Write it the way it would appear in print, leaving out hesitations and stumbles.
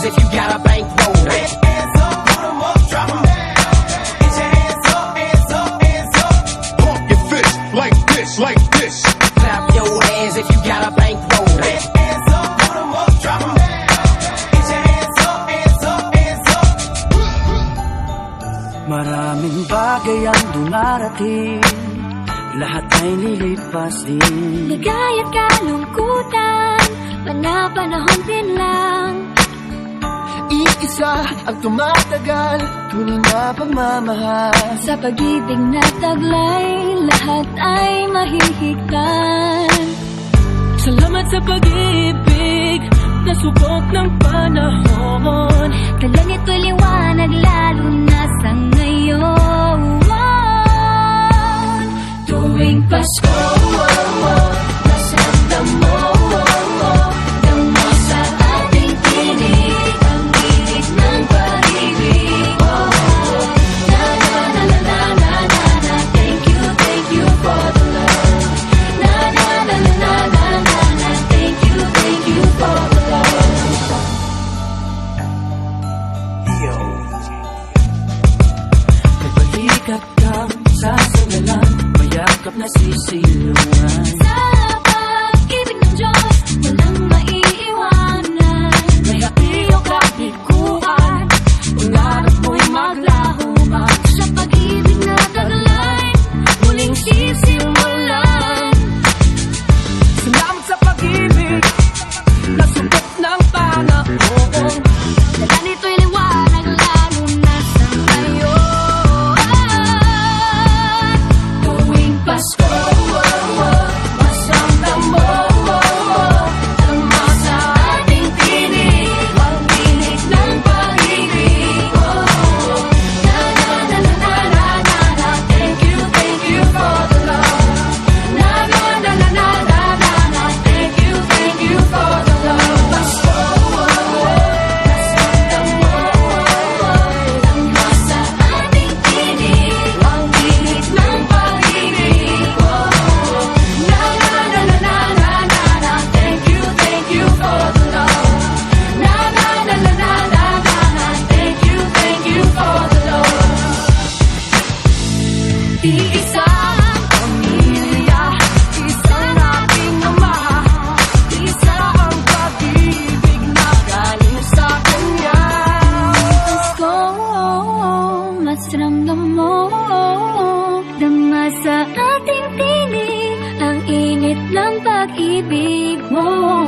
hands if you got a bankroll. Hands up, put 'em up, drop 'em down. Get your hands up, hands up, hands up. Pump your fist like this, like this. Clap your hands if you got a bankroll. Hands up, put 'em up, drop 'em down. Get your hands up, hands up, hands up. Maraming bagay ang dumarating, lahat ay lilipas din. Ligaya't kalungkutan, panapanahon din lang. Iisa ang tumatagal, tunay na pagmamahal. Sa pag-ibig na taglay, lahat ay mahihigtan. Salamat sa pag-ibig na subok ng panahon. Dala nito'y liwanag lalo na sa ngayon. Tuwing Pasko, nasamdam mo, dama sa ating tinig ang init ng pag-ibig. Na na na na na na na na, thank you for the love. Na na na na na na na na, thank you for the love. Nagbalikat kang sasangalan, mayakap na sisilungan. Sa pag-ibig ng Diyos, walang maiiwanan. May hatiyo kapikuan, pangarap mo'y maglaho man. Sa pag-ibig na taglay, muling sisimulan. Salamat sa pag-ibig na subok ng panahon. Dala nito'y liwanag lalo na sa ngayon. Tuwing Pasko, masamdam mo, dama sa ating tinig ang init ng pag-ibig. Na na na na na na na na, thank you for the love. Na na na na na na na na, thank you for the love. Pasko, masamdam mo, dama sa ating tinig ang init ng pag-ibig. Na na na na na na na na, thank you for the love. Na na na na na na na na, thank you for the love. Iisang pamilya, isang ating ama, isa ang pag-ibig na galing sa Kanya. Pasko, mas ramdam mo, dama sa ating tinig ang init ng pag-ibig mo.